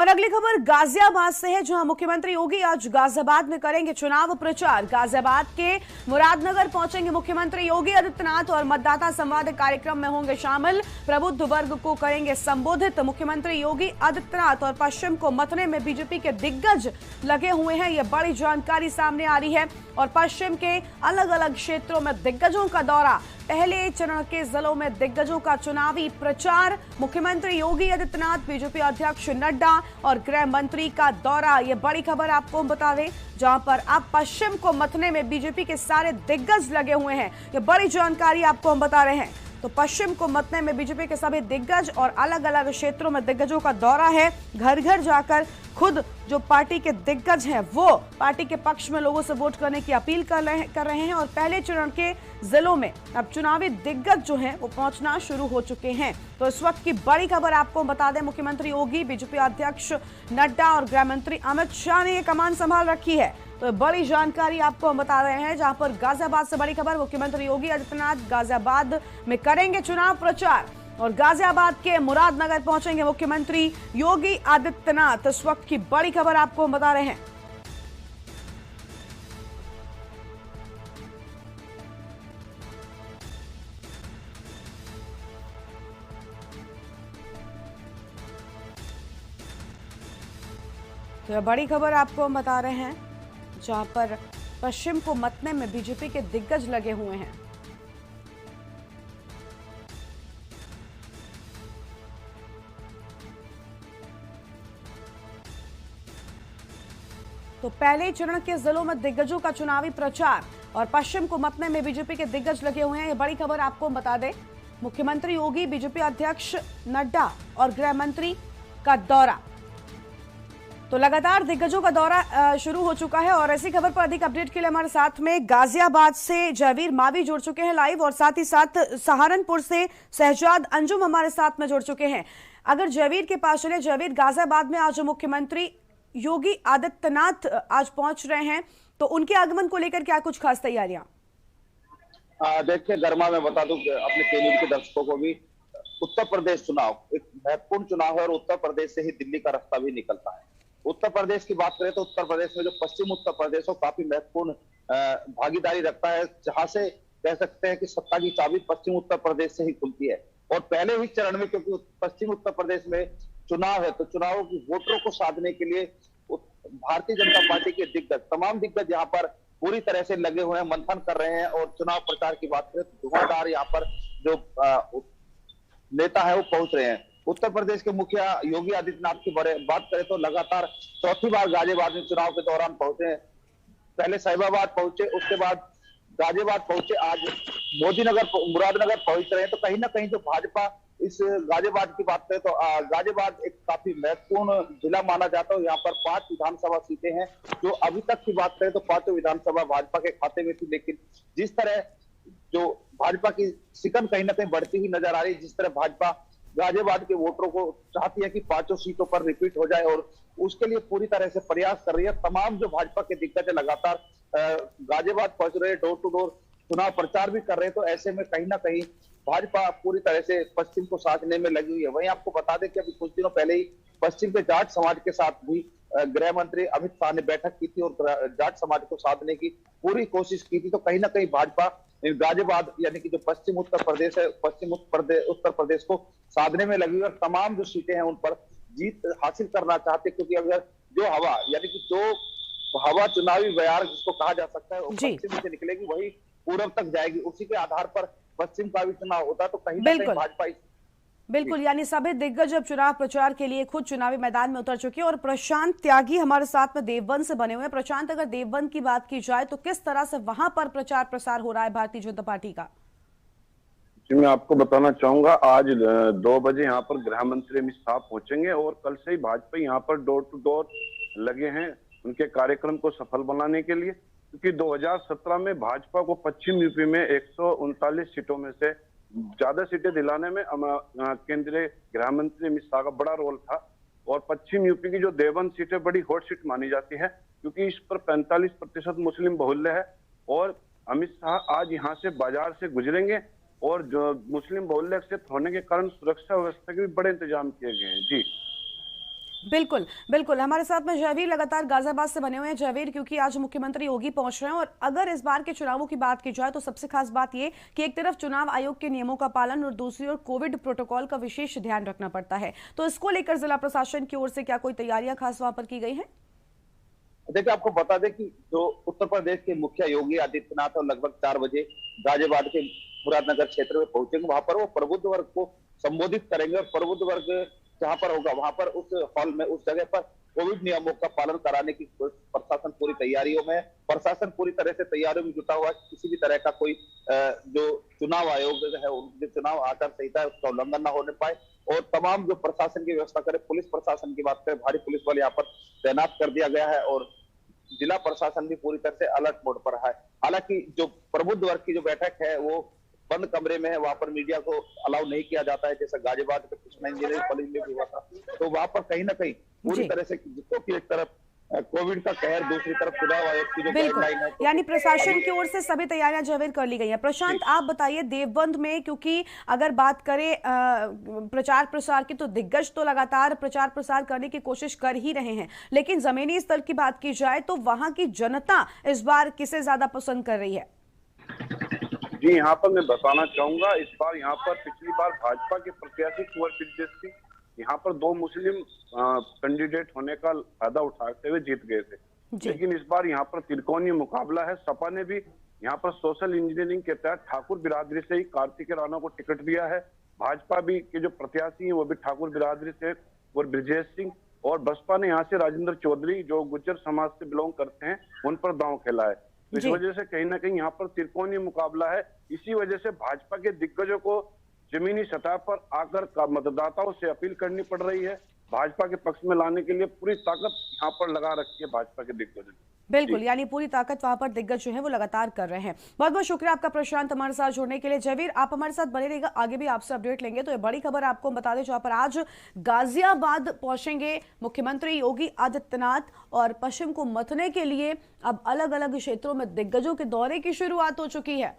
और अगली खबर गाजियाबाद से है, जहां मुख्यमंत्री योगी आज गाजियाबाद में करेंगे चुनाव प्रचार। गाजियाबाद के मुरादनगर पहुंचेंगे मुख्यमंत्री योगी आदित्यनाथ और मतदाता संवाद कार्यक्रम में होंगे शामिल। प्रबुद्ध वर्ग को करेंगे संबोधित मुख्यमंत्री योगी आदित्यनाथ। और पश्चिम को मतने में बीजेपी के दिग्गज लगे हुए हैं, यह बड़ी जानकारी सामने आ रही है। और पश्चिम के अलग अलग क्षेत्रों में दिग्गजों का दौरा, पहले चरण के जिलों में दिग्गजों का चुनावी प्रचार, मुख्यमंत्री योगी आदित्यनाथ, बीजेपी अध्यक्ष नड्डा और गृह मंत्री का दौरा। ये बड़ी खबर आपको बता दें, जहां पर अब पश्चिम को मतने में बीजेपी के सारे दिग्गज लगे हुए हैं। ये बड़ी जानकारी आपको हम बता रहे हैं। तो पश्चिम को मतने में बीजेपी के सभी दिग्गज और अलग अलग क्षेत्रों में दिग्गजों का दौरा है। घर घर जाकर खुद जो पार्टी के दिग्गज हैं वो पार्टी के पक्ष में लोगों से वोट करने की अपील कर रहे हैं। और पहले चरण के जिलों में अब चुनावी दिग्गज जो हैं वो पहुंचना शुरू हो चुके हैं। तो इस वक्त की बड़ी खबर आपको बता दें, मुख्यमंत्री योगी, बीजेपी अध्यक्ष नड्डा और गृह मंत्री अमित शाह ने ये कमान संभाल रखी है। तो बड़ी जानकारी आपको हम बता रहे हैं, जहां पर गाजियाबाद से बड़ी खबर, मुख्यमंत्री योगी आदित्यनाथ गाजियाबाद में करेंगे चुनाव प्रचार। और गाजियाबाद के मुरादनगर पहुंचेंगे मुख्यमंत्री योगी आदित्यनाथ। इस वक्त की बड़ी खबर आपको हम बता रहे हैं। तो यह बड़ी खबर आपको हम बता रहे हैं, जहां पर पश्चिम को मतने में बीजेपी के दिग्गज लगे हुए हैं। तो पहले चरण के जिलों में दिग्गजों का चुनावी प्रचार और पश्चिम को मतने में बीजेपी के दिग्गज लगे हुए हैं। ये बड़ी खबर आपको बता दें, मुख्यमंत्री योगी, बीजेपी अध्यक्ष नड्डा और गृह मंत्री का दौरा। तो लगातार दिग्गजों का दौरा शुरू हो चुका है। और ऐसी खबर पर अधिक अपडेट के लिए हमारे साथ में गाजियाबाद से जयवीर मावी जुड़ चुके हैं लाइव, और साथ ही साथ सहारनपुर से शहजाद अंजुम हमारे साथ में जुड़ चुके हैं। अगर जयवीर के पास चले, जयवीर, गाजियाबाद में आज मुख्यमंत्री योगी आदित्यनाथ आज पहुंच रहे हैं, तो उनके आगमन को लेकर क्या कुछ खास तैयारियां? देखिए गर्मा, मैं बता दूं अपने टेलीविजन के दर्शकों को भी, उत्तर प्रदेश चुनाव एक महत्वपूर्ण चुनाव है और उत्तर प्रदेश से ही दिल्ली का रास्ता भी निकलता है। उत्तर प्रदेश की बात करें तो उत्तर प्रदेश में जो पश्चिम उत्तर प्रदेश हो काफी महत्वपूर्ण भागीदारी रखता है, जहां से कह सकते हैं कि सत्ता की चाबी पश्चिम उत्तर प्रदेश से ही खुलती है। और पहले ही चरण में, क्योंकि पश्चिम उत्तर प्रदेश में चुनाव है, तो चुनावों की वोटरों को साधने के लिए भारतीय जनता पार्टी के दिग्गज, तमाम दिग्गज यहाँ पर पूरी तरह से लगे हुए हैं, मंथन कर रहे हैं। और चुनाव प्रचार की बात करें तो धुआंधार यहाँ पर जो नेता है वो पहुंच रहे हैं। उत्तर प्रदेश के मुखिया योगी आदित्यनाथ की बात करें तो लगातार चौथी बार गाजियाबाद में चुनाव के दौरान पहुंचे हैं। पहले साहिबाबाद पहुंचे, उसके बाद गाजियाबाद पहुंचे, आज मोदीनगर मुरादनगर पहुंच रहे हैं। तो कहीं ना कहीं जो भाजपा, इस गाजियाबाद की बात करें तो गाजियाबाद एक काफी महत्वपूर्ण जिला माना जाता है। यहाँ पर 5 विधानसभा सीटें हैं, जो अभी तक की बात करें तो 5 विधानसभा भाजपा के खाते में थी। लेकिन जिस तरह जो भाजपा की शिकन कहीं ना कहीं बढ़ती हुई नजर आ रही है, जिस तरह भाजपा गाजियाबाद के वोटरों को चाहती है कि 5 सीटों पर रिपीट हो जाए, और उसके लिए पूरी तरह से प्रयास कर रही है। तमाम जो भाजपा के दिग्गज लगातार गाजियाबाद पहुंच रहे हैं, डोर टू डोर चुनाव प्रचार भी कर रहे हैं। तो ऐसे में कहीं ना कहीं भाजपा पूरी तरह से पश्चिम को साधने में लगी हुई है। वहीं आपको बता दें कि अभी कुछ दिनों पहले ही पश्चिम के जाट समाज के साथ भी गृह मंत्री अमित शाह ने बैठक की थी और जाट समाज को साधने की पूरी कोशिश की थी। तो कहीं ना कहीं भाजपा गाजियाबाद यानी कि जो पश्चिम उत्तर प्रदेश है, पश्चिम उत्तर प्रदेश को साधने में लगी हुई और तमाम जो सीटें हैं उन पर जीत हासिल करना चाहते, क्योंकि अगर जो हवा यानी कि जो हवा चुनावी बयार जिसको कहा जा सकता है पश्चिम से निकलेगी, वही पूर्व तक जाएगी। उसी के आधार पर पश्चिम का भी चुनाव होता, तो कहीं ना कहीं भाजपा बिल्कुल, यानी सभी दिग्गज अब चुनाव प्रचार के लिए खुद चुनावी मैदान में उतर चुके हैं। और प्रशांत त्यागी हमारे साथ में देवबंद से बने हुए हैं। प्रशांत, अगर देवबंद की बात की जाए तो किस तरह से वहां पर प्रचार प्रसार हो रहा है भारतीय जनता पार्टी का? जी, मैं आपको बताना चाहूंगा, आज 2 बजे यहाँ पर गृह मंत्री अमित शाह पहुंचेंगे और कल से ही भाजपा यहाँ पर डोर टू डोर लगे हैं उनके कार्यक्रम को सफल बनाने के लिए। क्योंकि 2017 में भाजपा को पश्चिम यूपी में 139 सीटों में से ज्यादा सीटें दिलाने में केंद्रीय गृह मंत्री अमित शाह का बड़ा रोल था। और पश्चिम यूपी की जो देवबंद सीट है बड़ी हॉट सीट मानी जाती है, क्योंकि इस पर 45% मुस्लिम बहुल्य है। और अमित शाह आज यहाँ से बाजार से गुजरेंगे और जो मुस्लिम बहुल्य होने के कारण सुरक्षा व्यवस्था के भी बड़े इंतजाम किए गए हैं। जी बिल्कुल बिल्कुल, हमारे साथ में जयवीर लगातार गाजियाबाद से बने हुए हैं। जयवीर, क्योंकि आज मुख्यमंत्री योगी पहुंच रहे हैं और अगर इस बार के चुनावों की बात की जाए तो सबसे खास बात ये कि एक तरफ चुनाव आयोग के नियमों का पालन और दूसरी ओर कोविड प्रोटोकॉल का विशेष ध्यान रखना पड़ता है, तो इसको लेकर जिला प्रशासन की ओर से क्या कोई तैयारियां खास वहां पर की गई हैं? देखिए, आपको बता दें कि जो उत्तर प्रदेश के मुखिया योगी आदित्यनाथ और लगभग 4 बजे गाजियाबाद के मुरादनगर क्षेत्र में पहुंचेंगे। वहां पर वो प्रबुद्ध वर्ग को संबोधित करेंगे और प्रबुद्ध वर्ग जहां पर होगा वहां पर उस हॉल में, उस जगह पर कोविड नियमों का पालन कराने की प्रशासन पूरी तैयारियों में है। प्रशासन पूरी तरह से तैयारियों में जुटा हुआ है। किसी भी तरह का कोई जो चुनाव आयोग है, जो चुनाव आचार संहिता है, उसका उल्लंघन न होने पाए और तमाम जो प्रशासन की व्यवस्था करे। पुलिस प्रशासन की बात करें, भारी पुलिस बल यहाँ पर तैनात कर दिया गया है और जिला प्रशासन भी पूरी तरह से अलर्ट मोड पर है। हालांकि जो प्रबुद्ध वर्ग की जो बैठक है वो बंद कमरे में है, वहां पर मीडिया को अलाउ नहीं किया जाता है, जैसे गाजियाबाद के कृष्णा इंजीनियरिंग कॉलेज में भी हुआ था। तो वहां पर कहीं ना कहीं पूरी तरह से जिसको एक तरफ कोविड का कहर, दूसरी तरफ चुनाव आयोग की जो गाइडलाइन है, यानी प्रशासन की ओर से सभी तैयारियां जयवीर कर ली गई हैं। प्रशांत, आप बताइए देवबंद में, क्योंकि अगर बात करें प्रचार प्रसार की तो दिग्गज तो लगातार प्रचार प्रसार करने की कोशिश कर ही रहे हैं, लेकिन जमीनी स्तर की बात की जाए तो वहां की जनता इस बार किसे ज्यादा पसंद कर रही है? जी, यहाँ पर मैं बताना चाहूंगा, इस बार यहाँ पर पिछली बार भाजपा के प्रत्याशी कुंवर ब्रजेश सिंह यहाँ पर 2 मुस्लिम कैंडिडेट होने का फायदा उठाते हुए जीत गए थे। लेकिन इस बार यहाँ पर त्रिकोणीय मुकाबला है। सपा ने भी यहाँ पर सोशल इंजीनियरिंग के तहत ठाकुर बिरादरी से ही कार्तिकेय राणा को टिकट दिया है। भाजपा भी के जो प्रत्याशी हैं वो भी ठाकुर बिरादरी से कुंवर ब्रजेश सिंह, और बसपा ने यहाँ से राजेंद्र चौधरी जो गुज्जर समाज से बिलोंग करते हैं उन पर दांव खेला है। तो इस वजह से कहीं ना कहीं यहाँ पर त्रिकोणीय मुकाबला है। इसी वजह से भाजपा के दिग्गजों को जमीनी सतह पर आकर मतदाताओं से अपील करनी पड़ रही है। भाजपा के पक्ष में लाने के लिए पूरी ताकत यहाँ पर लगा रखी है भाजपा के दिग्गजों। बिल्कुल, यानी पूरी ताकत वहां पर दिग्गज जो है वो लगातार कर रहे हैं। बहुत बहुत शुक्रिया आपका प्रशांत, हमारे साथ जुड़ने के लिए। जयवीर, आप हमारे साथ बने रहिएगा, आगे भी आपसे अपडेट लेंगे। तो ये बड़ी खबर आपको बता दें, जहां पर आज गाजियाबाद पहुंचेंगे मुख्यमंत्री योगी आदित्यनाथ और पश्चिम को मथने के लिए अब अलग अलग क्षेत्रों में दिग्गजों के दौरे की शुरुआत हो चुकी है।